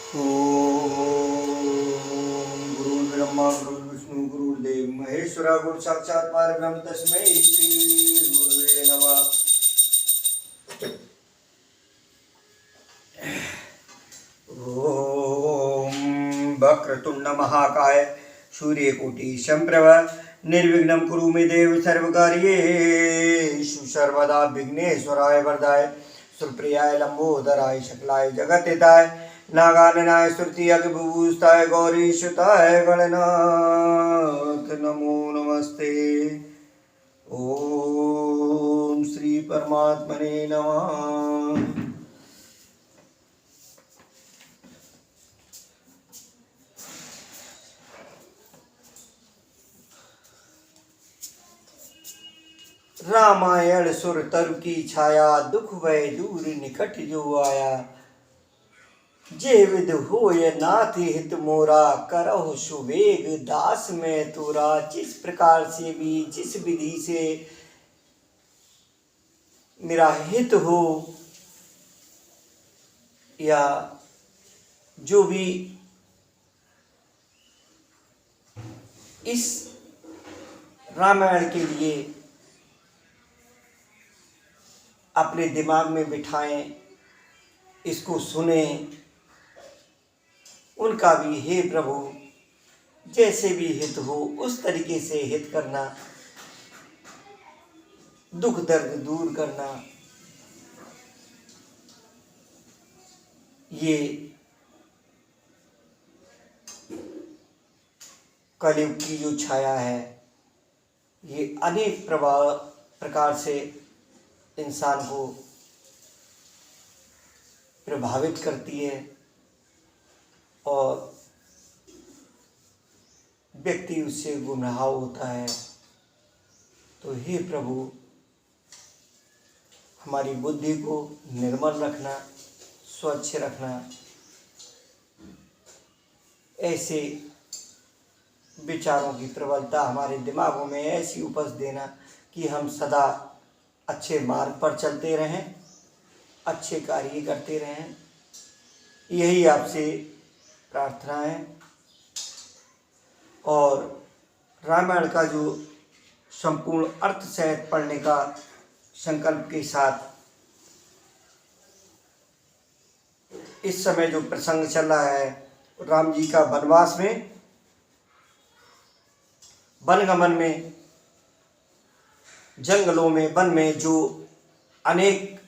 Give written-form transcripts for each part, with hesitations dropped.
ओम गुरुर्ब्रह्मा गुरुर्विष्णु गुरुर्देव महेश्वरा गुरु साक्षात् परब्रह्म तस्मै श्री गुरुवे नमः। ओम वक्रतुंड महाकाय सूर्यकोटि संप्रभ निर्विघ्नं कुरु मे देव सर्वकार्येषु सर्वदा विघ्नेश्वराय वरदाय सुप्रियाय लंबोदराय शकलाय जगत्हिताय नागाननाय स्तुति अग्भुभुस्ताय गौरीशुताय गणनाथ नमो नमस्ते। ओम श्री परमात्मने नमः। रामायण सुर तरु की छाया दुख भय दूर निकट जो आया। जे विद होय नाथ हित मोरा करहु सुवेग दास में तोरा। जिस प्रकार से भी जिस विधि से मेरा हित हो या जो भी इस रामायण के लिए अपने दिमाग में बिठाएं, इसको सुने, उनका भी हे प्रभु जैसे भी हित हो उस तरीके से हित करना, दुख दर्द दूर करना। ये कलयुग की जो छाया है ये अनेक प्रकार से इंसान को प्रभावित करती है और व्यक्ति उससे गुमराह होता है। तो हे प्रभु हमारी बुद्धि को निर्मल रखना, स्वच्छ रखना, ऐसे विचारों की प्रबलता हमारे दिमागों में ऐसी उपज देना कि हम सदा अच्छे मार्ग पर चलते रहें, अच्छे कार्य करते रहें। यही आपसे प्रार्थना है। और रामायण का जो संपूर्ण अर्थ सहित पढ़ने का संकल्प के साथ इस समय जो प्रसंग चल रहा है राम जी का वनवास में, वनगमन में, जंगलों में, वन में जो अनेक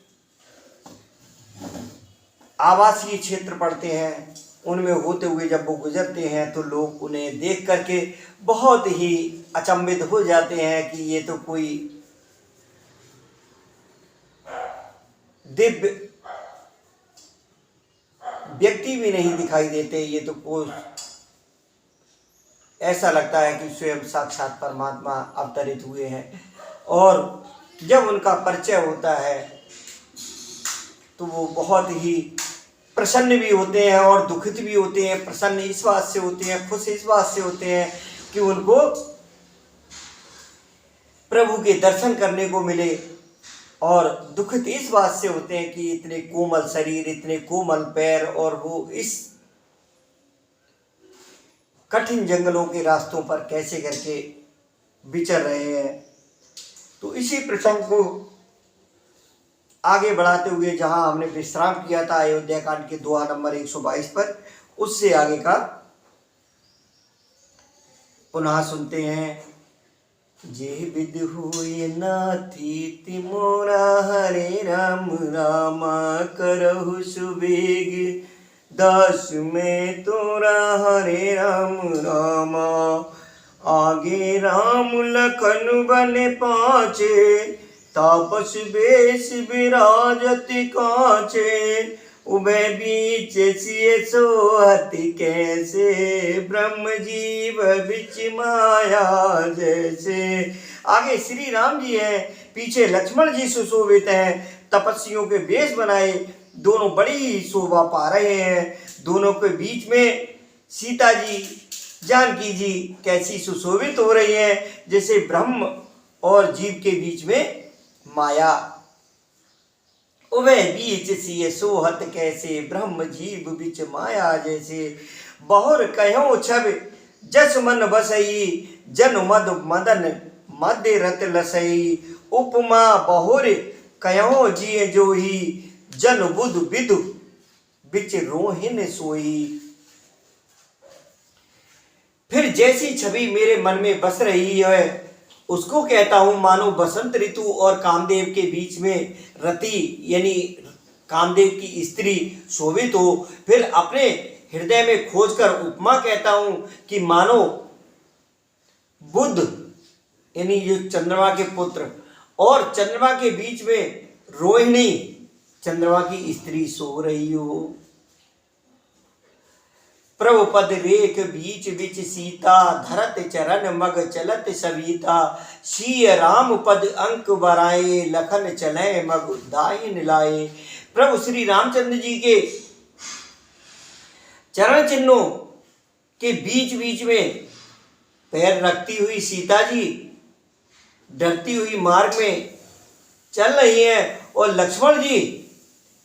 आवासीय क्षेत्र पड़ते हैं उनमें होते हुए जब वो गुजरते हैं तो लोग उन्हें देख करके बहुत ही अचंभित हो जाते हैं कि ये तो कोई दिव्य व्यक्ति भी नहीं दिखाई देते, ये तो कोई ऐसा लगता है कि स्वयं साक्षात परमात्मा अवतरित हुए हैं। और जब उनका परिचय होता है तो वो बहुत ही प्रसन्न भी होते हैं और दुखित भी होते हैं। प्रसन्न इस बात से होते हैं, खुश इस बात से होते हैं कि उनको प्रभु के दर्शन करने को मिले, और दुखित इस बात से होते हैं कि इतने कोमल शरीर, इतने कोमल पैर, और वो इस कठिन जंगलों के रास्तों पर कैसे करके विचर रहे हैं। तो इसी प्रसंग को आगे बढ़ाते हुए जहां हमने विश्राम किया था अयोध्या कांड के दोहा नंबर 122 पर, उससे आगे का पुनः सुनते हैं। जे विद हुए नाथी तिमोरा हरे राम रामा करहु सुवेग दास में तोरा हरे राम रामा। आगे राम लखन बने पाँचे तापस बेश विराजत कांचे। उभय बीच सिय सोहति कैसे ब्रह्म जीव बिच माया जैसे। आगे श्री राम जी हैं, पीछे लक्ष्मण जी सुशोभित हैं, तपस्वियों के वेश बनाए, दोनों बड़ी शोभा पा रहे हैं। दोनों के बीच में सीता जी, जानकी जी कैसी सुशोभित हो रही हैं, जैसे ब्रह्म और जीव के बीच में माया उभय बीच सिय सोहत कैसे, ब्रह्म जीव बिच माया जैसे। बहुर कहो छब जस मन बसई, जन मद मदन मध्य रत लसई। उपमा बहुर कहो जिय जोही, जन बुध विदु बिच रोहिन सोई। फिर जैसी छवि मेरे मन में बस रही है उसको कहता हूं मानो बसंत ऋतु और कामदेव के बीच में रति यानी कामदेव की स्त्री शोभित हो। फिर अपने हृदय में खोजकर उपमा कहता हूं कि मानो बुध यानी ये चंद्रमा के पुत्र और चंद्रमा के बीच में रोहिणी चंद्रमा की स्त्री सो रही हो। प्रभु पद रेख बीच बीच सीता, धरत चरण मग चलत सविता। सीय राम पद अंक बराए, लखन चले मग दाहिन लाए। प्रभु श्री रामचंद्र जी के चरण चिन्हों के बीच बीच में पैर रखती हुई सीता जी डरती हुई मार्ग में चल रही हैं और लक्ष्मण जी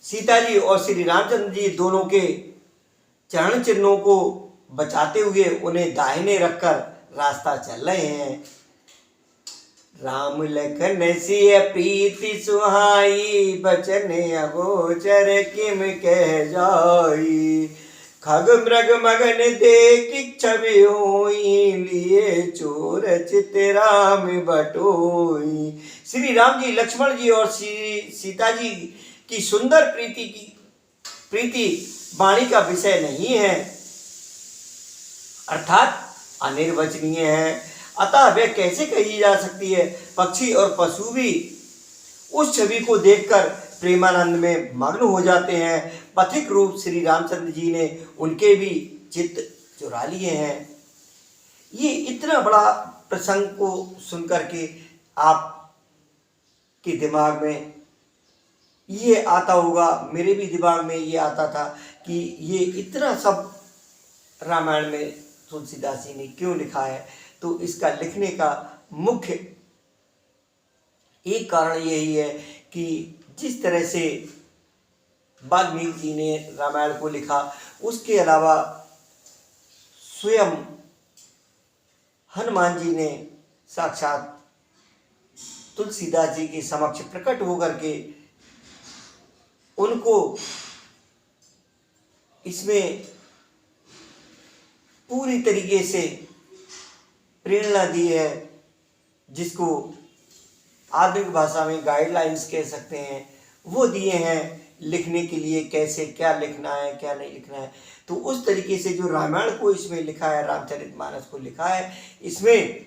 सीता जी और श्री रामचंद्र जी दोनों के चरण चिन्हों को बचाते हुए उन्हें दाहिने रखकर रास्ता चल रहे हैं। राम लखन सिय प्रीति सुहाई, बचन अगोचर किम कह जाई। खग मृग मगन देख छवि होई, लिए चोर चित राम बटोई। श्री राम जी लक्ष्मण जी और सीता जी की सुंदर प्रीति वाणी का विषय नहीं है अर्थात अनिर्वचनीय है, अतः वे कैसे कही जा सकती है। पक्षी और पशु भी उस छवि को देखकर प्रेमानंद में मग्न हो जाते हैं। पथिक रूप श्री रामचंद्र जी ने उनके भी चित्त चुरा लिए हैं। ये इतना बड़ा प्रसंग को सुनकर के आपके दिमाग में ये आता होगा, मेरे भी दिमाग में ये आता था कि ये इतना सब रामायण में तुलसीदास जी ने क्यों लिखा है। तो इसका लिखने का मुख्य एक कारण यही है कि जिस तरह से वाल्मीकि जी ने रामायण को लिखा, उसके अलावा स्वयं हनुमान जी ने साक्षात तुलसीदास जी के समक्ष प्रकट होकर के उनको इसमें पूरी तरीके से प्रेरणा दी है, जिसको आधुनिक भाषा में गाइडलाइंस कह सकते हैं, वो दिए हैं लिखने के लिए, कैसे क्या लिखना है क्या नहीं लिखना है। तो उस तरीके से जो रामायण को इसमें लिखा है, रामचरितमानस को लिखा है, इसमें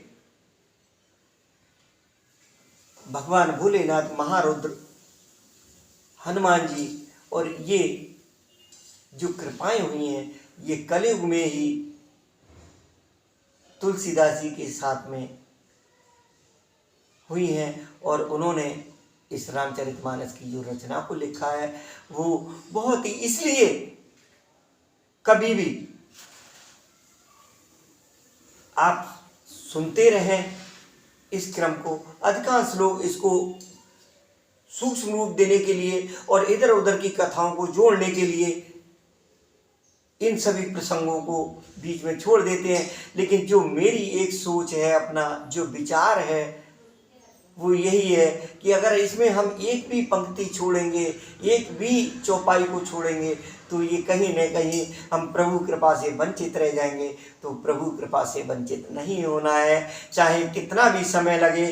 भगवान भोलेनाथ, महारुद्र, हनुमान जी और ये जो कृपाएं हुई हैं ये कलयुग में ही तुलसीदास जी के साथ में हुई हैं और उन्होंने इस रामचरितमानस की जो रचना को लिखा है वो बहुत ही, इसलिए कभी भी आप सुनते रहें इस क्रम को। अधिकांश लोग इसको सूक्ष्म रूप देने के लिए और इधर उधर की कथाओं को जोड़ने के लिए इन सभी प्रसंगों को बीच में छोड़ देते हैं, लेकिन जो मेरी एक सोच है, अपना जो विचार है वो यही है कि अगर इसमें हम एक भी पंक्ति छोड़ेंगे, एक भी चौपाई को छोड़ेंगे तो ये कहीं न कहीं हम प्रभु कृपा से वंचित रह जाएंगे। तो प्रभु कृपा से वंचित नहीं होना है, चाहे कितना भी समय लगे,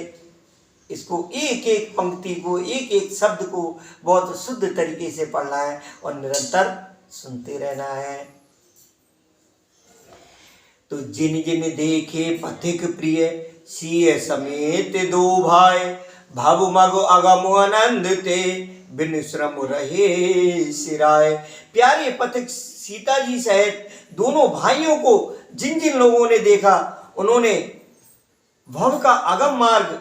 इसको एक एक पंक्ति को, एक एक शब्द को बहुत शुद्ध तरीके से पढ़ना है और निरंतर सुनते रहना है। तो जिन जिन देखे पथिक प्रिय, सिय समेत दो भाई, भव मग अगम आनंद ते, बिन श्रम रहे सिराय। प्यारे पथिक सीता जी सहित दोनों भाइयों को जिन जिन लोगों ने देखा, उन्होंने भव का अगम मार्ग,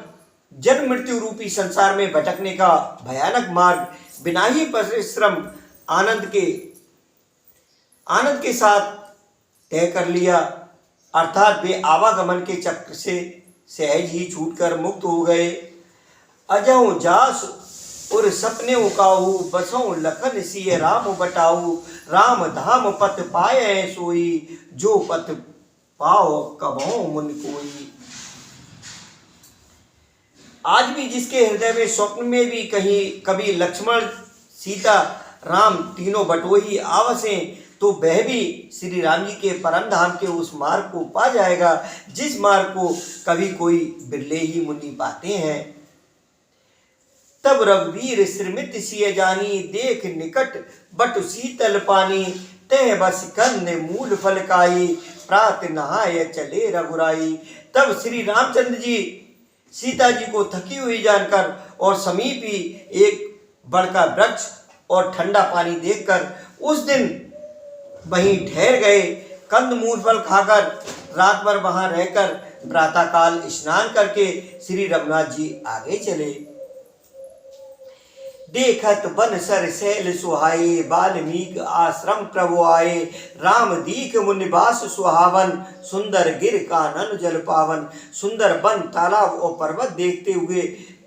जन्म मृत्यु रूपी संसार में भटकने का भयानक मार्ग बिना ही परिश्रम आनंद के साथ तय कर लिया, अर्थात वे आवागमन के चक्र से सहज ही छूटकर मुक्त हो गए। अजहु जास और सपने उकाऊ बसों लखन सिय राम बटाऊ राम धाम पत पाए सोई जो पत पाओ कबो मुन कोई। आज भी जिसके हृदय में स्वप्न में भी कहीं कभी लक्ष्मण सीता राम तीनों बटोही आवसे तो वह भी श्री राम जी के परम धाम के उस मार्ग को पा जाएगा जिस मार्ग को कभी कोई बिरले ही मुनि पाते हैं। तब रघुवीर श्रीमित सिय जानी देख निकट बट शीतल पानी तह बस कंद मूल फलकाई प्रात नहाय चले रघुराई। तब श्री रामचंद्र जी सीता जी को थकी हुई जानकर और समीप ही एक बड़का वृक्ष और ठंडा पानी देखकर उस दिन वहीं ठहर गए। कंद मूल फल खाकर रात भर वहां रहकर प्रातःकाल स्नान करके श्री रघुनाथ जी आगे चले। देखत बन सर सैल सुहाए बाल्मीक आश्रम प्रभु आए राम दीख मुनिवास सुहावन सुंदर गिर कानन जल पावन। सुंदर वन तालाब और पर्वत देखते हुए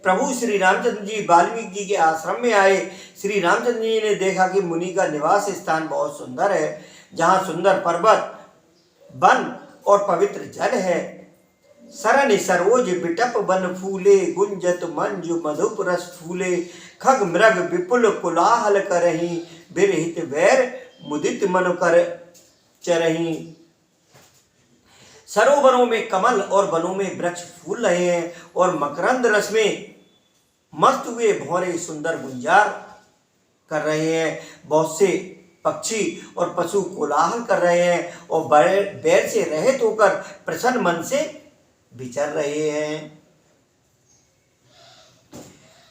प्रभु श्री रामचंद्र जी वाल्मीकि जी के आश्रम में आए। श्री रामचंद्र जी ने देखा कि मुनि का निवास स्थान बहुत सुंदर है जहाँ सुंदर पर्वत वन और पवित्र जल है। सरन सरोज बिटप बन फूले गुंजत मंजु मधुप रस फूले खग मृग विपुल कुलाहल करही बिरहित वैर मुदित मन कर चरही। सरोवरों में कमल और वनों में वृक्ष फूल रहे हैं और मकरंद रस में मस्त हुए भौरे सुंदर गुंजार कर रहे हैं। बहुत से पक्षी और पशु कोलाहल कर रहे हैं और बैर से रहित होकर प्रसन्न मन से विचर रहे हैं।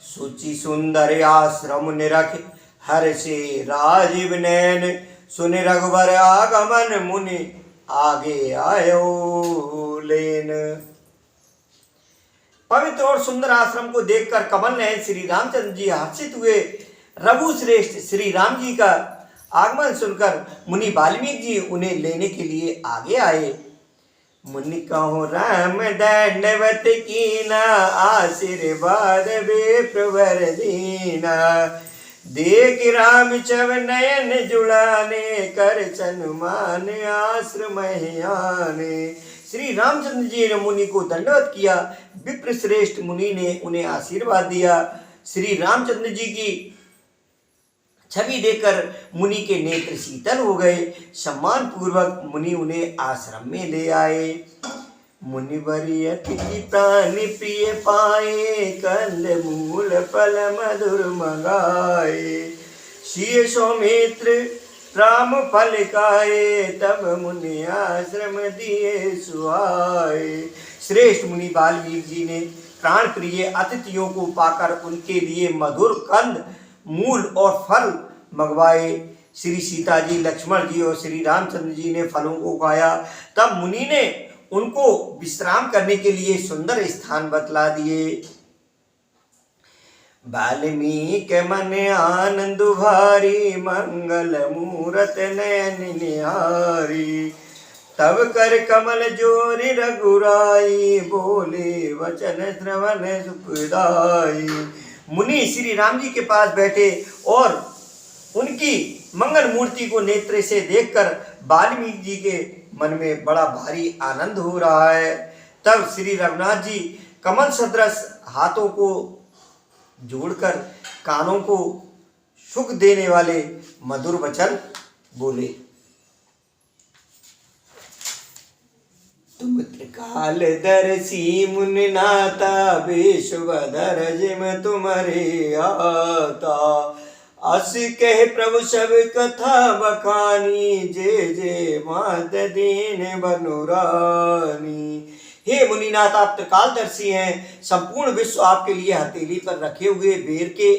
सुचि सुंदर आश्रम निरख हर से राजीव नैन सुन रघुवर आगमन मुनि आगे आयो लेन। पवित्र और सुंदर आश्रम को देखकर कमल नयन श्री रामचंद्र जी हर्षित हुए। रघु श्रेष्ठ श्री राम जी का आगमन सुनकर मुनि वाल्मीकि जी उन्हें लेने के लिए आगे आए। मुनि कहो राम दंडवत कीना आशीर्वाद बे प्रवर दीना देख राम चव नयन जुड़ाने कर चनुमान आश्रम आने। श्री रामचंद्र जी ने मुनि को दंडवत किया। विप्र श्रेष्ठ मुनि ने उन्हें आशीर्वाद दिया। श्री रामचंद्र जी की छवि देखकर मुनि के नेत्र शीतल हो गए। सम्मान पूर्वक मुनि उन्हें आश्रम में ले आए। मुनि अतिथि प्राणी प्रिय पाए कंद मूल फल मधुर मंगाए सिय सौमित्र राम फल खाए तब मुनि आश्रम दिए सुहाए। श्रेष्ठ मुनि वाल्मीकि जी ने प्राण प्रिय अतिथियों को पाकर उनके लिए मधुर कंद मूल और फल मंगवाए। श्री सीता जी लक्ष्मण जी और श्री रामचंद्र जी ने फलों को खाया। तब मुनि ने उनको विश्राम करने के लिए सुंदर स्थान बतला दिए। वाल्मीकि मन आनंद भारी मंगल मूरत नयन निहारी तब कर कमल जोरि रघुराई बोले वचन श्रवण सुखदाई। मुनि श्री राम जी के पास बैठे और उनकी मंगल मूर्ति को नेत्र से देखकर वाल्मीकि जी के मन में बड़ा भारी आनंद हो रहा है। तब श्री रघुनाथ जी कमल सदृश हाथों को जोड़कर कानों को सुख देने वाले मधुर वचन बोले। तुम त्रिकाल दर्शी मुनि नाता विश्वधर जिम तुम्हारे आता अस कह प्रभु सब कथा बखानी जे जे मात दीन बनुरानी। हे मुनिनाथ आप त्रिकालदर्शी हैं। संपूर्ण विश्व आपके लिए हथेली पर रखे हुए बेर के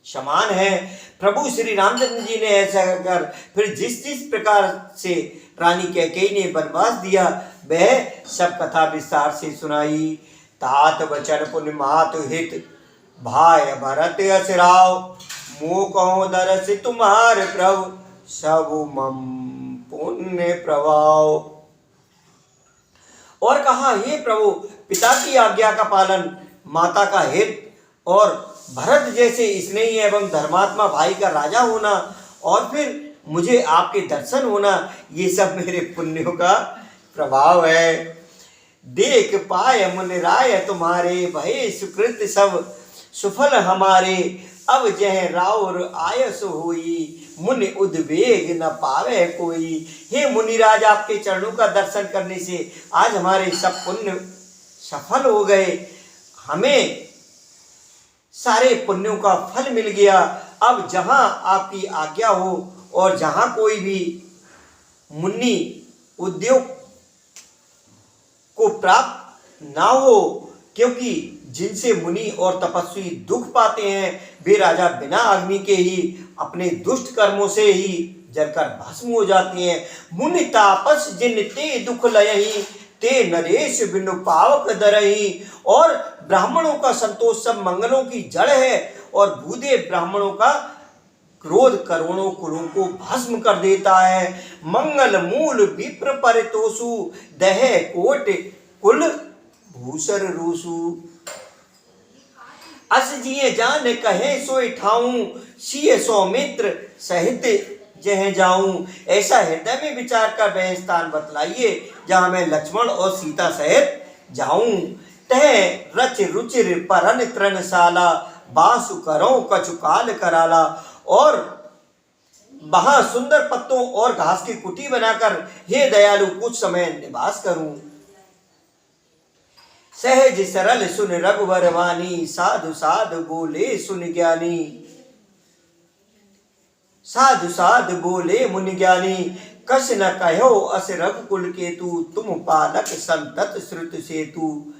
समान है। प्रभु श्री रामचंद्र जी ने ऐसा कर फिर जिस जिस प्रकार से रानी कैकेयी ने वनवास दिया वह सब कथा विस्तार से सुनाई। तात वचन पुण्य मातु हित भाय भरत असराव मोह कहो दरस तुम्हारे प्रभु सब मम पुण्य प्रभाव। और कहा हे प्रभु पिता की आज्ञा का पालन माता का हित और भरत जैसे स्नेही एवं धर्मात्मा भाई का राजा होना और फिर मुझे आपके दर्शन होना, ये सब मेरे पुण्यों का प्रभाव है। देख पाए मुनि राय तुम्हारे, भय सुकृत सब सुफल हमारे। अब जह राउर आयस होई, मुनि उद्वेग न पावे कोई। हे मुनिराज, आपके चरणों का दर्शन करने से आज हमारे सब पुण्य सफल हो गए, हमें सारे पुण्यों का फल मिल गया। अब जहां आपकी आज्ञा हो और जहां कोई भी मुनि उद्योग को प्राप्त ना हो, क्योंकि जिनसे मुनि और तपस्वी दुख पाते हैं वे राजा बिना अग्नि के ही अपने दुष्ट कर्मों से ही जलकर भस्म हो जाते हैं। मुनि तापस जिन ते दुख लयहि, ते नरेश बिनु पावक दरहि। और ब्राह्मणों का संतोष सब मंगलों की जड़ है, और भूदेव ब्राह्मणों का क्रोध करोड़ों कुलों को भस्म कर देता है। मंगल मूल विप्र परितोषु, दह कोट कुल भूसर रूसु। अस जिये जान कहे सोई ठाऊं, सिय सौमित्र सहित जह जाऊं। ऐसा हृदय में विचार कर वह स्थान बतलाइए जहां मैं लक्ष्मण और सीता सहित जाऊं। तह रच रुचिर परन त्रनशाला, बासु करो कचुकाल कराला। और वहां सुंदर पत्तों और घास की कुटी बनाकर हे दयालु कुछ समय निवास करूं। सहज सरल सुन रघुवर वाणी, साधु साधु बोले सुन ज्ञानी। साधु साधु बोले मुनि ज्ञानी, कस न कहो अस रघुकुल केतु, तुम पालक संतत श्रुत सेतु।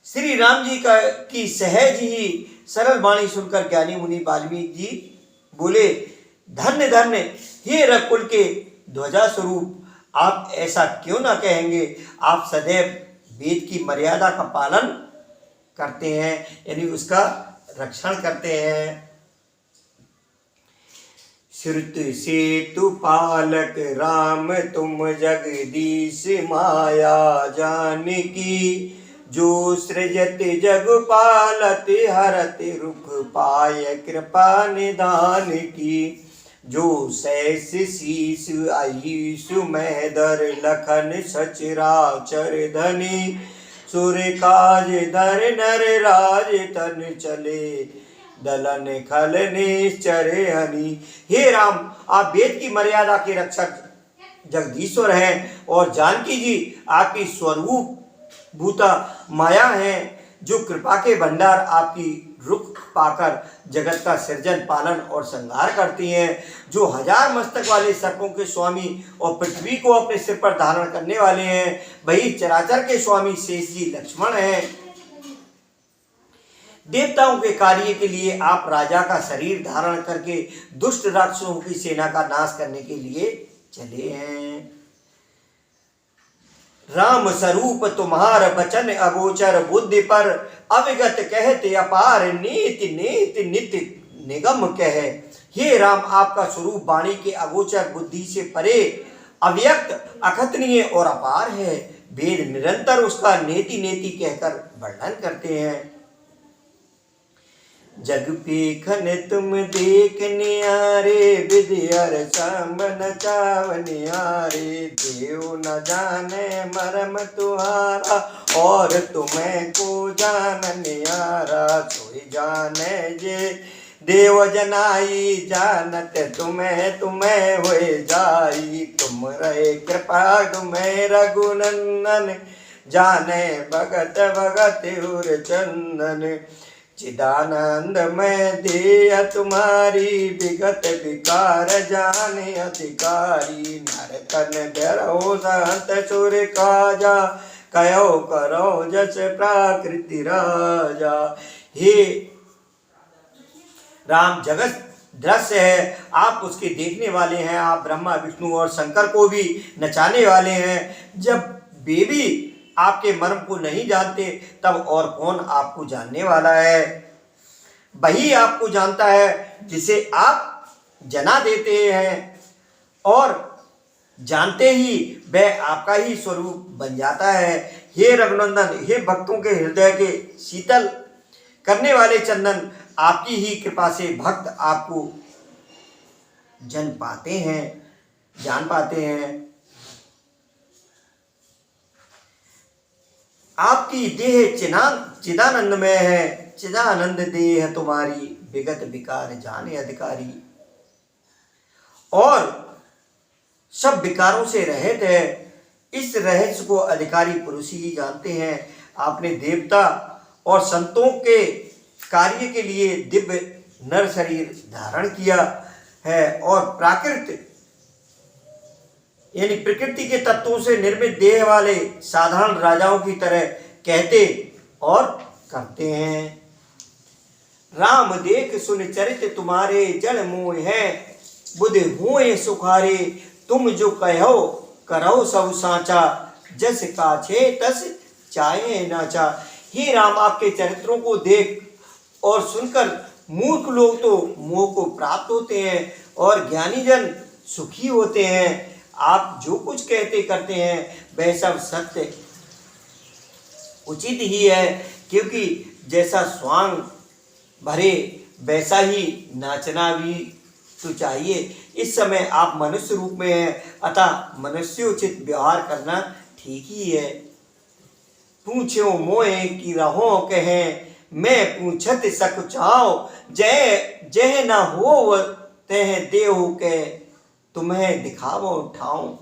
श्री राम जी की सहज ही सरल वाणी सुनकर ज्ञानी मुनि वाल्मीकि जी बोले, धन्य धन्य हे रघुकुल के ध्वजा स्वरूप, आप ऐसा क्यों ना कहेंगे। आप सदैव वेद की मर्यादा का पालन करते हैं, यानी उसका रक्षण करते हैं। श्रुत सेतु पालक राम तुम जगदीश माया जानकी। जो सृजत जग पालत हरत रुख पाय कृपा निदान की। जो सैस शीस आयुषु महदर, लखन सचराचर धनी। सुर काज धर नर राज तन चले, दलन खल निश्चर हनि। हे राम, आप वेद की मर्यादा के रक्षक जगदीश्वर हैं, और जानकी जी आपकी स्वरूप भूता माया है, जो कृपा के भंडार आपकी रुख पाकर जगत का सृजन पालन और संहार करती हैं। जो हजार मस्तक वाले सर्पों के स्वामी और पृथ्वी को अपने सिर पर धारण करने वाले हैं, वही चराचर के स्वामी शेष जी लक्ष्मण हैं। देवताओं के कार्य के लिए आप राजा का शरीर धारण करके दुष्ट राक्षसों की सेना का नाश करने के लिए चले हैं। राम स्वरूप तुम्हार बचन अगोचर, बुद्धि पर अविगत कहते अपार। नीति नीति नित्य निगम कह। हे राम, आपका स्वरूप वाणी के अगोचर, बुद्धि से परे, अव्यक्त, अकथनीय और अपार है। वेद निरंतर उसका नेति नेति कहकर वर्णन करते हैं। जग पेखन तुम देख नियारे, विद्यर समन चाव नियारे। देव न जाने मरम तुम्हारा, और तुम्हें को जान नियारा। सोई जाने जे देव जनाई, जानत तुम्हें तुम्हें होए जाई। तुम रहे कृपा तुम्हें रघुनंदन, जाने भगत भगत उर चंदन। चिदानंद में दे तुम्हारी, विगत विकार जाने अधिकारी। नरतन डरो संत सुर काजा, कयो करो जस प्राकृति राजा। हे राम, जगत दृश्य है, आप उसके देखने वाले हैं। आप ब्रह्मा विष्णु और शंकर को भी नचाने वाले हैं। जब वे भी आपके मर्म को नहीं जानते, तब और कौन आपको जानने वाला है। वही आपको जानता है जिसे आप जना देते हैं, और जानते ही वह आपका ही स्वरूप बन जाता है। हे रघुनंदन, हे भक्तों के हृदय के शीतल करने वाले चंदन, आपकी ही कृपा से भक्त आपको जान पाते हैं। आपकी देह चिदानंद में है, चिदानंद देह तुम्हारी, विगत विकार जाने अधिकारी। और सब विकारों से रहित है, इस रहस्य को अधिकारी पुरुष ही जानते हैं। आपने देवता और संतों के कार्य के लिए दिव्य नर शरीर धारण किया है और प्राकृत यानी प्रकृति के तत्वों से निर्मित देह वाले साधारण राजाओं की तरह कहते और करते हैं। राम देख सुन चरित तुम्हारे, जड़ मोह है बुध हुए सुखारे। तुम जो कहो करो सब साचा, जस काछे तस चाहे नाचा। हे राम, आपके चरित्रों को देख और सुनकर मूर्ख लोग तो मोह को प्राप्त होते हैं और ज्ञानी जन सुखी होते हैं। आप जो कुछ कहते करते हैं वह सब सत्य उचित ही है, क्योंकि जैसा स्वांग भरे वैसा ही नाचना भी तो चाहिए। इस समय आप मनुष्य रूप में हैं, अतः मनुष्योचित व्यवहार करना ठीक ही है। पूछो मोए की रहो कहे, मैं पूछत सकुचाओ। जय न हो तह देहु के, तुम्हें दिखावो उठाऊं।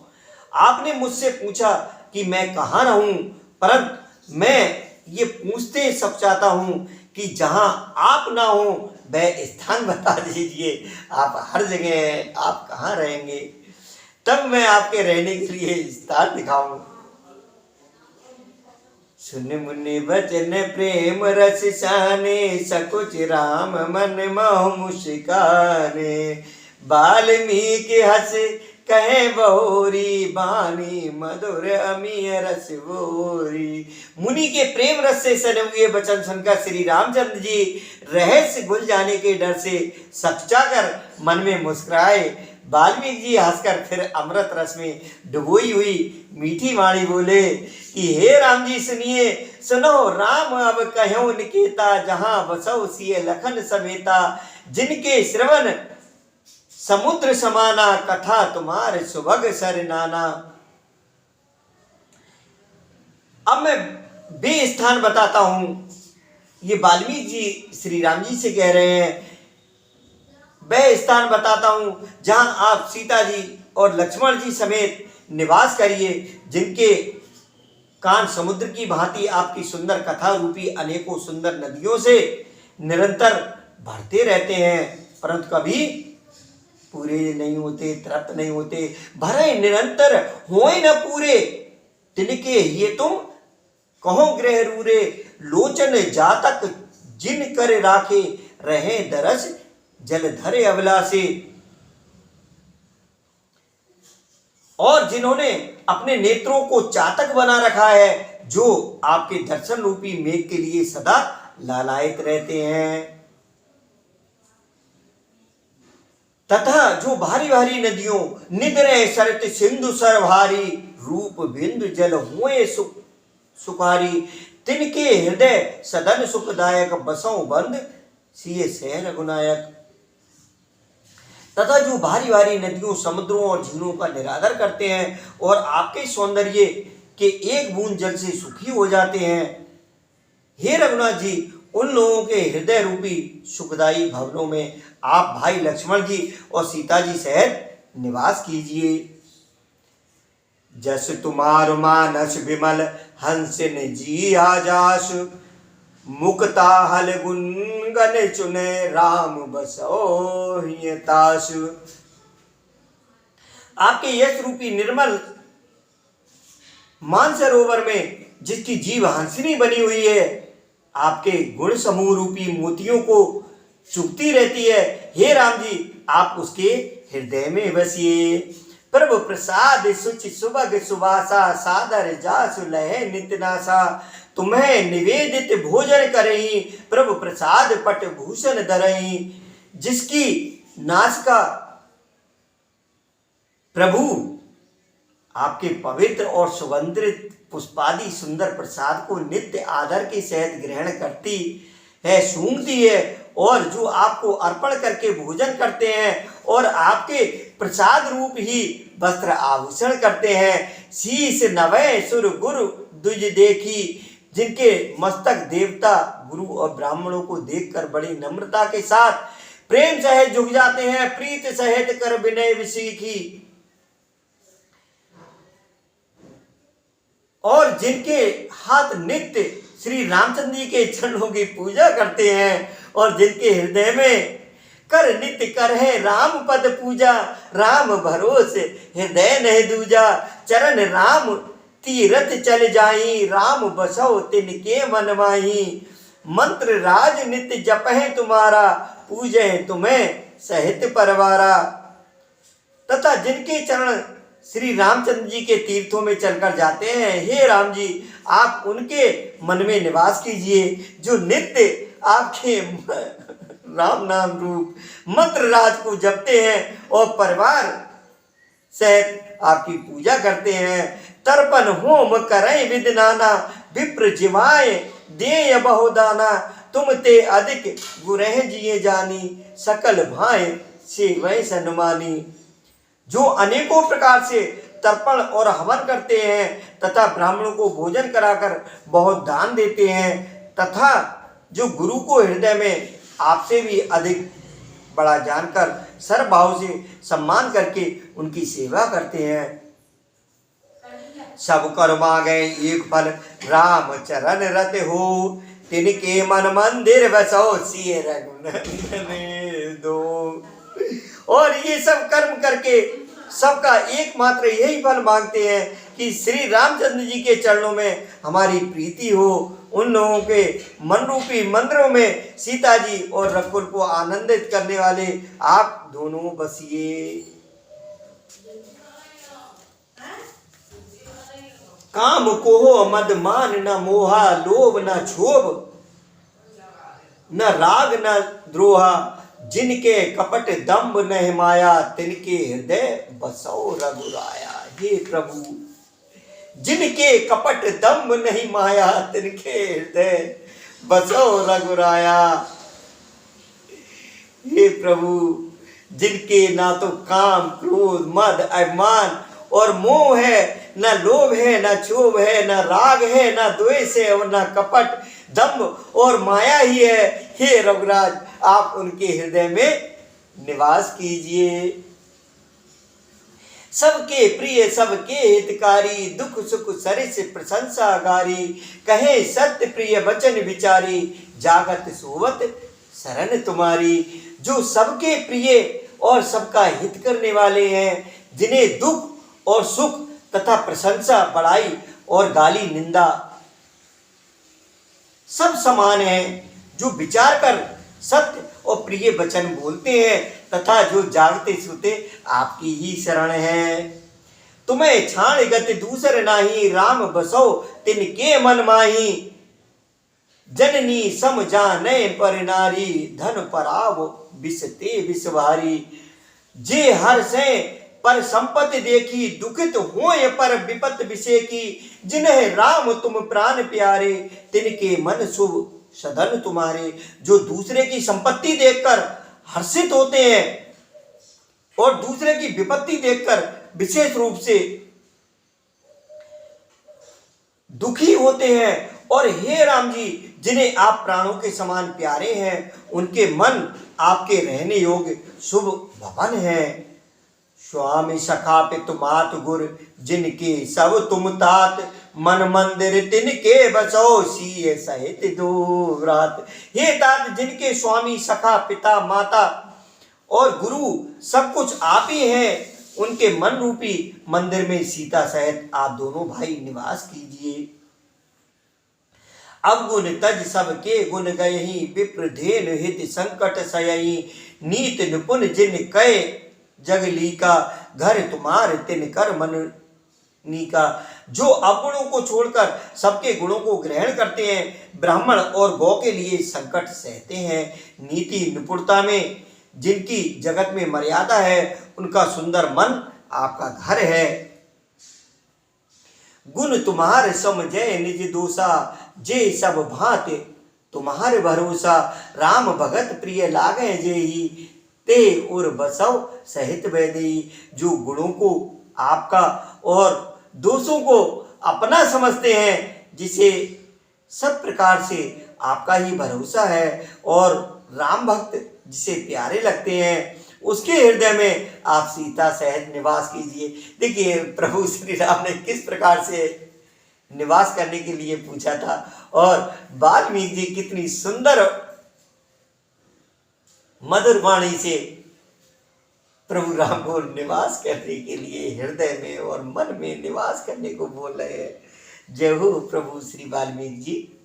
आपने मुझसे पूछा कि मैं कहाँ रहूं, परंतु मैं ये पूछते सब चाहता हूं कि जहां आप ना हो वह स्थान बता दीजिए। आप हर जगह हैं, आप कहाँ रहेंगे, तब मैं आपके रहने के लिए स्थान दिखाऊं। सुन मुनि बचन प्रेम रस साने, सकुच राम मन मोह मुस्काने। वाल्मीकि हस कहे बहोरी, बानी मधुर अमीय रस बोरी। मुनि के प्रेम रस से सने हुए वचन सुनकर श्री रामचंद्र जी रहस्य भूल जाने के डर से सकचाकर मन में मुस्कुराए। वाल्मीकि जी हंसकर फिर अमृत रस में डुबोई हुई मीठी वाणी बोले कि हे राम जी सुनिए, सुनो राम अब कहो निकेता, जहां बसो सिए लखन समेता। जिनके श्रवण समुद्र समाना, कथा तुम्हारे सुभग सर नाना। अब मैं वे स्थान बताता हूं, ये वाल्मीकि जी श्री राम जी से कह रहे हैं, वह स्थान बताता हूं जहां आप सीता जी और लक्ष्मण जी समेत निवास करिए, जिनके कान समुद्र की भांति आपकी सुंदर कथा रूपी अनेकों सुंदर नदियों से निरंतर भरते रहते हैं, परंतु कभी पूरे नहीं होते, तृप्त नहीं होते। भरे निरंतर होए न पूरे, तिनके ये तुम कहो ग्रह रूरे। लोचन जातक जिन कर राखे, रहे दरस जल धरे अभिलाषे। और जिन्होंने अपने नेत्रों को चातक बना रखा है, जो आपके दर्शन रूपी मेघ के लिए सदा लालायित रहते हैं। तथा जो भारी भारी नदियों निद्रे सरित सिंधु सर भारी, रूप बिंदु जल हुए सुखारी। तिनके हृदय सदन सुखदायक, बसों बंद सिए सहर गुनायक। तथा जो भारी भारी नदियों समुद्रों और झीलों का निरादर करते हैं और आपके सौंदर्य के एक बूंद जल से सुखी हो जाते हैं। हे रघुनाथ जी, उन लोगों के हृदय रूपी सुखदायी भवनों में आप भाई लक्ष्मण जी और सीता जी सहित निवास कीजिए। जस तुम्हार मानस विमल, हंसिन जी आजास। मुक्ता हल गुनगन चुने, राम बसो हिय तास। आपके यश रूपी निर्मल मानसरोवर में जिसकी जीव हंसनी बनी हुई है, आपके गुण समूह रूपी मोतियों को चुगती रहती है। हे राम जी, आप उसके हृदय में बसिए। प्रभु प्रसाद सुच सुभग सुबासा, सादर जासु लहे नितनासा। तुम्हें निवेदित भोजन करही, प्रभु प्रसाद पट भूषण धरही। जिसकी नासिका प्रभु आपके पवित्र और सुगंधित पुष्पादि सुंदर प्रसाद को नित्य आदर के सहित ग्रहण करती है, सूंघती है और जो आपको अर्पण करके भोजन करते हैं और आपके प्रसाद रूप ही वस्त्र आभूषण करते हैं। शीश नवय सुर गुरु दुज देखी, जिनके मस्तक देवता गुरु और ब्राह्मणों को देखकर बड़ी नम्रता के साथ प्रेम सहित झुक जाते हैं। प्रीत सहित कर विनय विसीखी, और जिनके हाथ नित्य श्री रामचंद्र जी के चरणों की पूजा करते हैं और जिनके हृदय में कर नित्य कर है राम पद पूजा। राम भरोसे हृदय नहीं दूजा, चरण राम तीरथ चल जाई, राम बसो तिनके मन माही। मंत्र राज नित्य जपहे तुम्हारा, पूजे तुम्हें सहित परवारा। तथा जिनके चरण श्री रामचंद्र जी के तीर्थों में चलकर जाते हैं, हे राम जी आप उनके मन में निवास कीजिए, जो नित्य आपके राम नाम रूप मंत्र राज को जपते हैं और परिवार सहित आपकी पूजा करते हैं। तर्पण होम करें विधि नाना, विप्र जिवाए दे बहुदाना। तुम ते अधिक गुरह जिए जानी, सकल भाए से वै सन्मानी। जो अनेकों प्रकार से तर्पण और हवन करते हैं तथा ब्राह्मणों को भोजन कराकर बहुत दान देते हैं, तथा जो गुरु को हृदय में आपसे भी अधिक बड़ा जानकर सर्वभाव से सम्मान करके उनकी सेवा करते हैं। सब कर मांगे एक फल, राम चरण रत हो, तिनके मन मंदिर बसो, सिय रघुनंदन दो। और ये सब कर्म करके सबका एकमात्र यही फल मांगते हैं कि श्री रामचंद्र जी के चरणों में हमारी प्रीति हो। उन लोगों के मन रूपी मंदिरों में सीता जी और रघुकुल को आनंदित करने वाले आप दोनों बसिए। काम कोह मद मान न मोहा, लोभ न क्षोभ न राग न द्रोहा, जिनके कपट दम्भ नहीं माया, तिनके हृदय बसो रघुराया। हे प्रभु, जिनके कपट दम्भ नहीं माया, तिनके हृदय बसो रघुराया। हे प्रभु, जिनके ना तो काम क्रोध मद अभिमान और मोह है, न लोभ है, न क्षोभ है, न राग है, न द्वेष है और न कपट दम्भ और माया ही है, हे रघुराज आप उनके हृदय में निवास कीजिए। सबके प्रिय सबके हितकारी, दुख सुख सरिस प्रशंसागारी, कहे सत्य प्रिय वचन विचारी, जागत सोवत शरण तुम्हारी। जो सबके प्रिय और सबका हित करने वाले हैं, जिन्हें दुख और सुख तथा प्रशंसा बड़ाई और गाली निंदा सब समान है, जो विचार कर सत्य और प्रिय वचन बोलते हैं तथा जो जागते सोते आपकी ही शरण है। तुम्हें छाण गति दूसर नाही, राम बसो तिनके मन माही। जननी सम जाने पर नारी, धन पराव विषते विषभारी। जे हर से पर संपत्ति देखी, दुखित होए पर विपत विषय की। जिन्हें राम तुम प्राण प्यारे, तिनके मन शुभ सदन तुम्हारे। जो दूसरे की संपत्ति देखकर हर्षित होते हैं और दूसरे की विपत्ति देखकर विशेष रूप से दुखी होते हैं, और हे राम जी जिन्हें आप प्राणों के समान प्यारे हैं, उनके मन आपके रहने योग्य शुभ भवन है। स्वामी सखा पितु मात गुर, जिनके सब तुम तात। मन मंदिर तिनके बसो, सिय सहित दो रात। हे तात, जिनके स्वामी सखा पिता माता और गुरु सब कुछ आप ही हैं, उनके मन रूपी मंदिर में सीता सहित आप दोनों भाई निवास कीजिए। अवगुण तज सबके गुण गयहि, विप्र धेन हित संकट सयहि। नीत निपुण जिन कय जगली का, घर तुम्हार तिन कर मन नीका। जो अवगुणों को छोड़कर सबके गुणों को ग्रहण करते हैं, ब्राह्मण और गौ के लिए संकट सहते हैं। नीति निपुणता में जिनकी जगत में मर्यादा है, उनका सुंदर मन आपका घर है। गुण तुम्हारे समझे निज दोषा, जे सब भांति तुम्हारे भरोसा राम भगत प्रिय लागे जेही ते उर बसव सहित वैदेही। जो गुणों को आपका और दोषों को अपना समझते हैं, जिसे सब प्रकार से आपका ही भरोसा है और राम भक्त जिसे प्यारे लगते हैं, उसके हृदय में आप सीता सहित निवास कीजिए। देखिए प्रभु श्री राम ने किस प्रकार से निवास करने के लिए पूछा था और वाल्मीकि जी कितनी सुंदर मधुर वाणी से प्रभु राम को निवास करने के लिए हृदय में और मन में निवास करने को बोल रहे हैं। जय हो प्रभु श्री वाल्मीकि जी।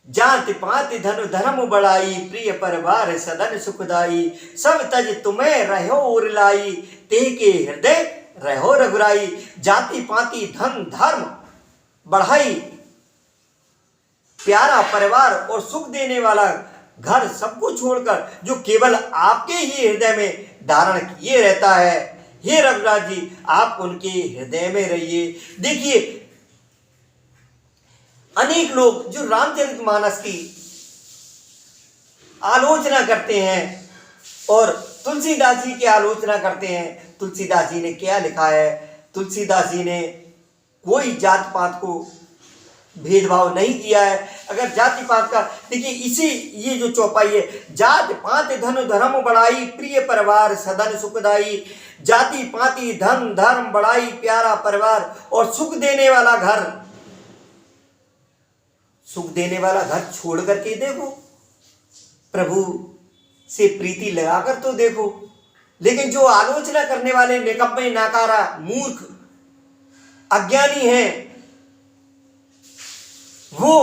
जाति पाति धनु धर्म बढ़ाई, प्रिय परिवार सदन सुखदाई। सब तज तुम्हें रहो उर लाई, ते के हृदय रहो रघुराई। जाति पाति धन धर्म बढ़ाई, प्यारा परिवार और सुख देने वाला घर सबको छोड़कर जो केवल आपके ही हृदय में धारण किए रहता है, हे रघुराज जी आप उनके हृदय में रहिए। देखिए अनेक लोग जो रामचरितमानस की आलोचना करते हैं और तुलसीदास जी की आलोचना करते हैं, तुलसीदास जी ने क्या लिखा है? तुलसीदास जी ने कोई जात पात को भेदभाव नहीं किया है। अगर जाति पात का देखिए, इसी ये जो चौपाई है, जाति पात धन धर्म बढ़ाई, प्रिय परिवार सदन सुखदाई। जाति पाति धन धर्म बढ़ाई, प्यारा परिवार और सुख देने वाला घर, सुख देने वाला घर छोड़ करके देखो, प्रभु से प्रीति लगाकर तो देखो। लेकिन जो आलोचना करने वाले निकम्मे नाकारा मूर्ख अज्ञानी हैं, वो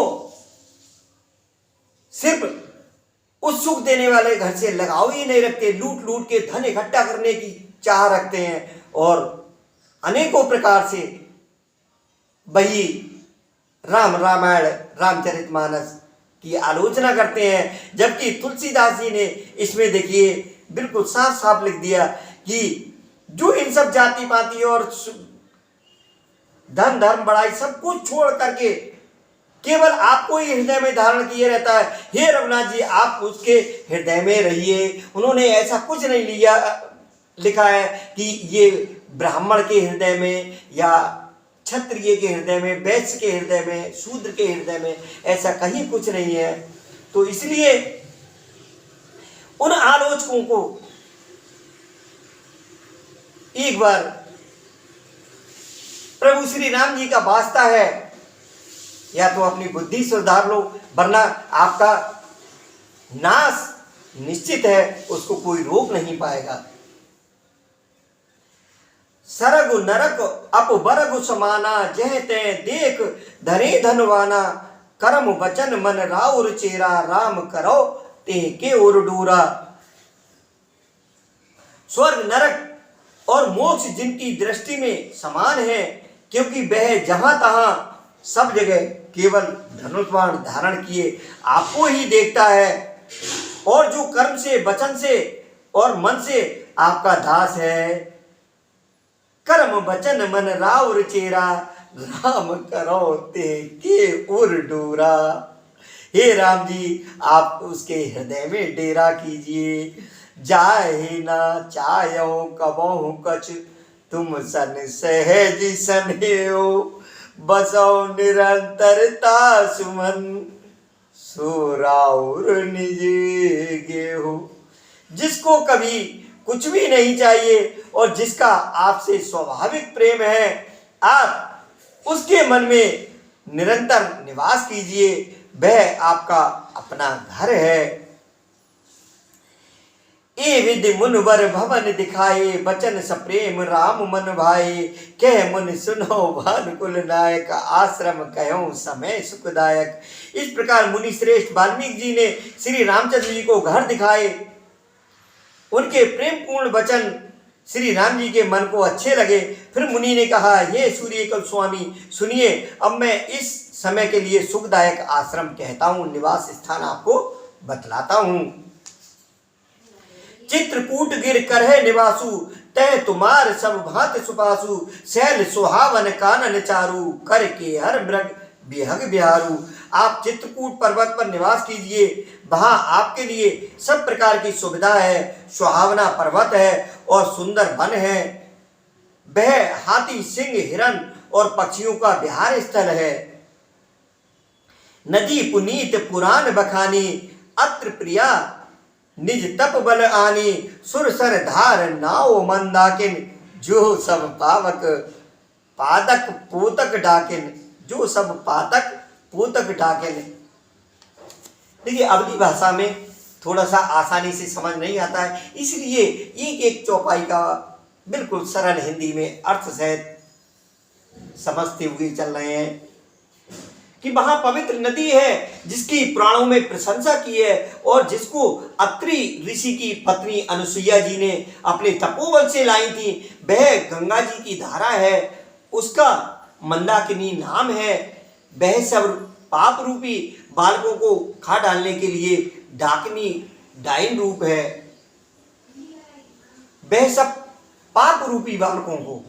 सिर्फ उस सुख देने वाले घर से लगाव ही नहीं रखते, लूट लूट के धन इकट्ठा करने की चाह रखते हैं और अनेकों प्रकार से वही रामायण रामचरितमानस की आलोचना करते हैं। जबकि तुलसीदास जी ने इसमें देखिए बिल्कुल साफ साफ लिख दिया कि जो इन सब जाति पाति और धन धर्म बढ़ाई सब कुछ छोड़ करके केवल आपको ही हृदय में धारण किए रहता है, हे रघुनाथ जी आप उसके हृदय में रहिए। उन्होंने ऐसा कुछ नहीं लिखा है कि ये ब्राह्मण के हृदय में या क्षत्रिय के हृदय में, वैश्य के हृदय में, शूद्र के हृदय में, ऐसा कहीं कुछ नहीं है। तो इसलिए उन आलोचकों को एक बार प्रभु श्री राम जी का वास्ता है, या तो अपनी बुद्धि सुधार लो, वरना आपका नाश निश्चित है, उसको कोई रोक नहीं पाएगा। सरग नरक अप बरग समाना, जह ते देख धरे धनवाना। कर्म वचन मन राउर चेरा, राम करो ते के उर डूरा। स्वर्ग नरक और मोक्ष जिनकी दृष्टि में समान है, क्योंकि वह जहां तहां सब जगह केवल धनुष बाण धारण किए आपको ही देखता है, और जो कर्म से वचन से और मन से आपका दास है। कर्म वचन मन राउर चेरा, राम करो ते के उर डोरा। हे राम जी आप उसके हृदय में डेरा कीजिए। जाहे ना चायो कबहु कछ, तुम सन सहज सनेहो। बसो निरंतरता सुमन, सो राउर निज गेहो। जिसको कभी कुछ भी नहीं चाहिए और जिसका आपसे स्वाभाविक प्रेम है, आप उसके मन में निरंतर निवास कीजिए, वह आपका अपना घर है। ए विधि मुनवर भवन दिखाए, बचन सप्रेम राम मन भाए। कह मुन सुनो भानुकुल नायक, आश्रम कहो समय सुखदायक। इस प्रकार मुनि श्रेष्ठ वाल्मीकि जी ने श्री रामचंद्र जी को घर दिखाए। उनके प्रेम पूर्ण वचन श्री राम जी के मन को अच्छे लगे। फिर मुनि ने कहा, हे सूर्यकल स्वामी सुनिए, अब मैं इस समय के लिए सुखदायक आश्रम कहता हूँ, निवास स्थान आपको बतलाता हूँ। चित्रकूट गिर करहे निवासु, तह तुम्हार सब भांति सुपासु। शैल सुहावन कानन चारु, कर के हर मृग बिहग बिहारू। आप चित्रकूट पर्वत पर निवास कीजिए। वहां आपके लिए सब प्रकार की सुविधा है। सुहावना पर्वत है और सुंदर वन है। वह हाथी, सिंह, हिरण और पक्षियों का विहार स्थल है। नदी पुनीत पुराण बखानी, अत्र प्रिया निज तप बल आनी। सुरसर धार नाव मंदाकिन, जो सब पावक पादक पोतक डाकिन। जो सब पातक पोतक डाकिन। देखिए, अवधी भाषा में थोड़ा सा आसानी से समझ नहीं आता है, इसलिए एक एक चौपाई का बिल्कुल सरल हिंदी में अर्थ सहित समझते हुए चल रहे हैं कि वहां पवित्र नदी है जिसकी पुराणों में प्रशंसा की है और जिसको अत्रि ऋषि की पत्नी अनुसुईया जी ने अपने तपोबल से लाई थी। वह गंगा जी की धारा है, उसका मंदाकिनी नाम है। वह सब पाप रूपी बालकों को खा डालने के लिए डाकिनी डाइन रूप है। वह सब पाप रूपी बालकों को,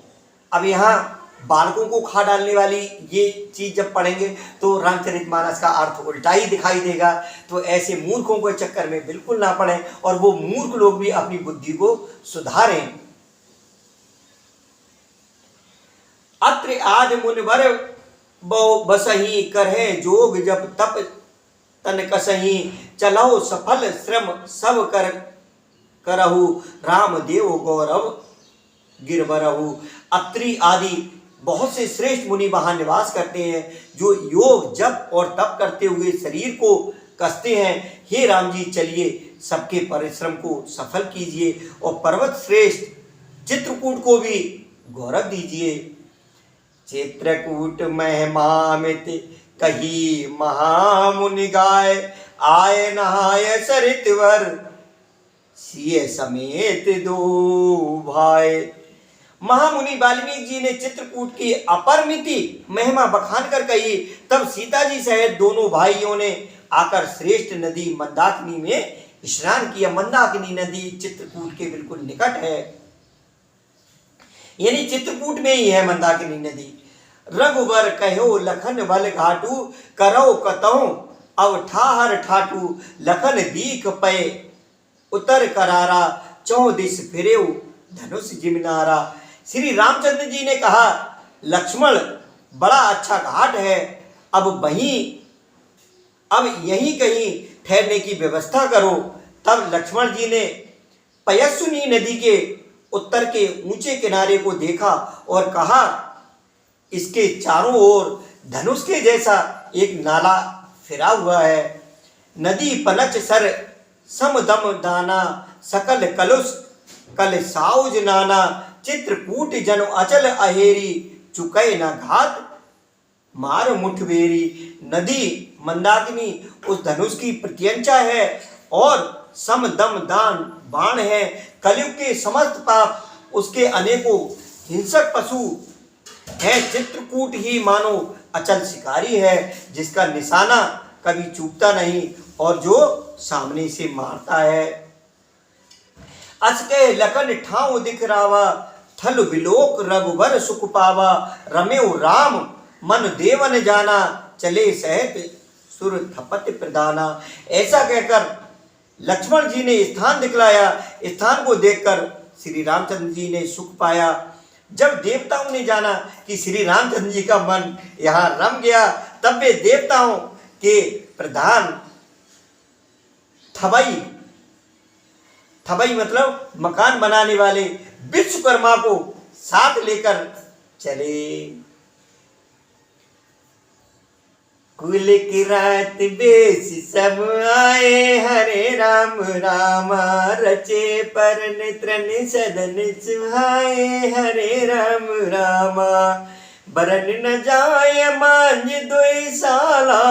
अब यहाँ बालकों को खा डालने वाली ये चीज जब पढ़ेंगे तो रामचरितमानस का अर्थ उल्टा ही दिखाई देगा। तो ऐसे मूर्खों के चक्कर में बिल्कुल ना पड़ें और वो मूर्ख लोग भी अपनी बुद्धि को सुधारें। अत्र आदि मुनिवर बहु बसही करहे जोग जब तप तन कसही। चलो सफल श्रम सब कर करहु, राम देव गौरव गिरबरहु। अत्रि आदि बहुत से श्रेष्ठ मुनि वहां निवास करते हैं जो योग जप और तप करते हुए शरीर को कसते हैं। हे राम जी, चलिए सबके परिश्रम को सफल कीजिए और पर्वत श्रेष्ठ चित्रकूट को भी गौरव दीजिए। चित्रकूट महिमामित कही महामुनि गाय, आए नहाय सरितवर सिय समेत दो भाई। महामुनि वाल्मीकि जी ने चित्रकूट की अपरमिति महिमा बखान कर कही। तब सीता जी सहित दोनों भाइयों ने आकर श्रेष्ठ नदी मंदाकिनी में स्नान किया। मंदाकिनी नदी चित्रकूट के बिल्कुल निकट है, यानी चित्रकूट में ही है मंदाकिनी नदी। रघुवर कहो लखन बल घाटू, करो कतहु अब ठाहर ठाटू। लखन दीख पे उतर करारा, चौ दिस फिरेऊ धनुष जिमनारा। श्री रामचंद्र जी ने कहा, लक्ष्मण बड़ा अच्छा घाट है, अब यहीं कहीं ठहरने की व्यवस्था करो। तब लक्ष्मण जी ने पयस्विनी नदी के उत्तर के ऊंचे किनारे को देखा और कहा, इसके चारों ओर धनुष के जैसा एक नाला फिरा हुआ है। नदी पलच सर समदम दाना, सकल कलुष कल साउज नाना। चित्रकूट जन अचल अहेरी, चुकै न घात मार मुठबेरी। नदी मंदाकिनी उस धनुष की प्रत्यंचा है और समदम दान बाण है। कलयुग के समस्त पाप उसके अनेकों हिंसक पशु है। चित्रकूट ही मानो अचल शिकारी है जिसका निशाना कभी चूकता नहीं और जो सामने से मारता है। असके लखन ठाव दिख रावा, थल विलोक रघुबर सुख पावा। रमेउ राम मन देवन जाना, चले सहित सुर थपत प्रदाना। ऐसा कहकर लक्ष्मण जी ने स्थान दिखलाया। स्थान को देखकर श्री रामचंद्र जी ने सुख पाया। जब देवताओं ने जाना कि श्री रामचंद्र जी का मन यहाँ रम गया, तब वे देवताओं के प्रधान थबई मतलब मकान बनाने वाले विश्वकर्मा को साथ लेकर चले। कुल की रात बेस सब आए, हरे राम रामा रचे पर नित्रन सदन सुहाए। हरे राम रामा बरन न जाय मांझ दोई साला,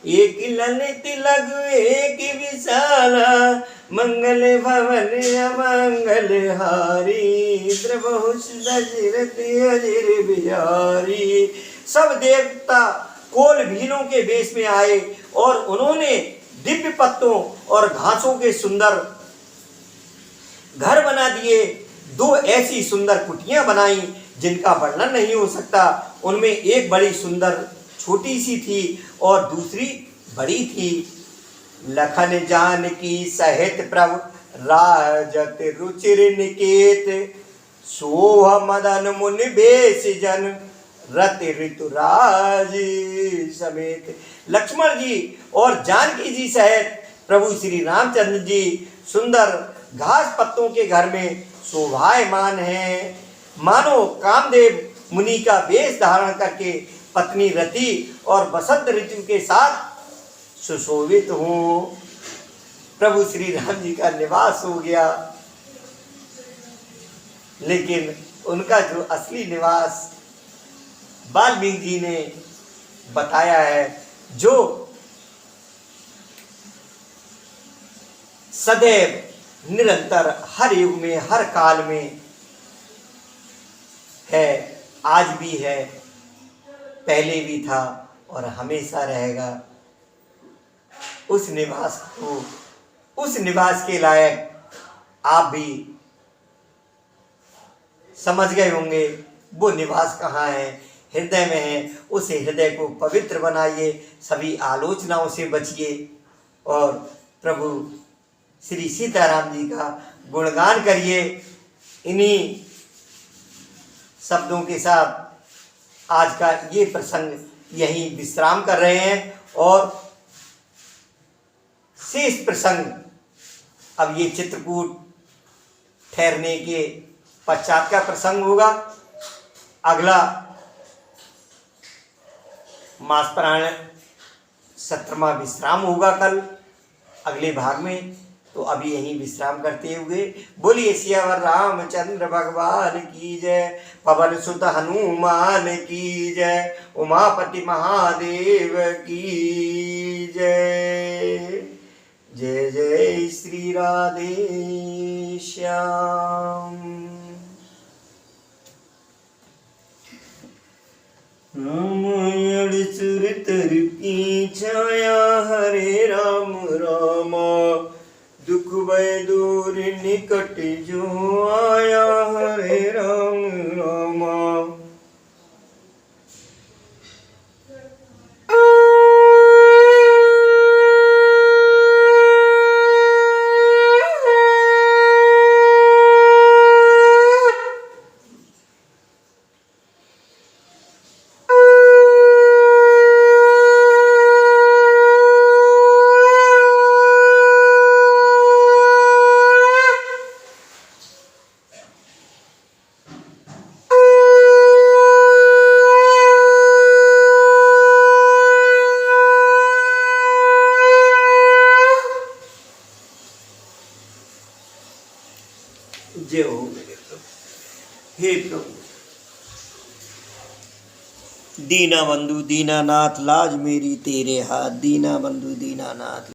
एक ललित लघु एक विशाला। मंगल भवन अमंगल हारी, द्रवहुष दशरथ अजिर बिहारी। सब देवता कोल भीलों के वेश में आए और उन्होंने दिव्य पत्तों और घासों के सुंदर घर बना दिए। दो ऐसी सुंदर कुटियां बनाई जिनका वर्णन नहीं हो सकता। उनमें एक बड़ी सुंदर छोटी सी थी और दूसरी बड़ी थी। लखन जानकी सहित प्रभु राजत रुचिर निकेत, सोह मदन मुनि बेश जन रति ऋतुराज समेत। लक्ष्मण जी और जानकी जी सहित प्रभु श्री रामचंद्र जी सुंदर घास पत्तों के घर में शोभायमान हैं, मानो कामदेव मुनि का वेश धारण करके पत्नी रति और बसंत ऋतु के साथ सुशोभित हों। प्रभु श्री राम जी का निवास हो गया, लेकिन उनका जो असली निवास वाल्मीकि जी ने बताया है, जो सदैव निरंतर हर युग में हर काल में है, आज भी है, पहले भी था और हमेशा रहेगा। उस निवास को, उस निवास के लायक आप भी समझ गए होंगे वो निवास कहाँ है, हृदय में है। उस हृदय को पवित्र बनाइए, सभी आलोचनाओं से बचिए और प्रभु श्री सीताराम जी का गुणगान करिए। इन्हीं शब्दों के साथ आज का ये प्रसंग यहीं विश्राम कर रहे हैं और शेष प्रसंग अब ये चित्रकूट ठहरने के पश्चात का प्रसंग होगा। अगला मास पारायण 17वां विश्राम होगा कल अगले भाग में। तो अभी यहीं विश्राम करते हुए बोलिए सियावर रामचंद्र भगवान की जय, पवन सुत हनुमान की जय, उमापति महादेव की जय। जय जय श्री राधे श्याम। रामायण चरित्र की छाया हरे राम रामा, दुख भय दूर निकट जो आया हरे राम रामा। जय हो मेरे प्रभु। हे प्रभु, दीना बंधु दीनानाथ लाज मेरी तेरे हाथ, दीना बंधु दीनानाथ।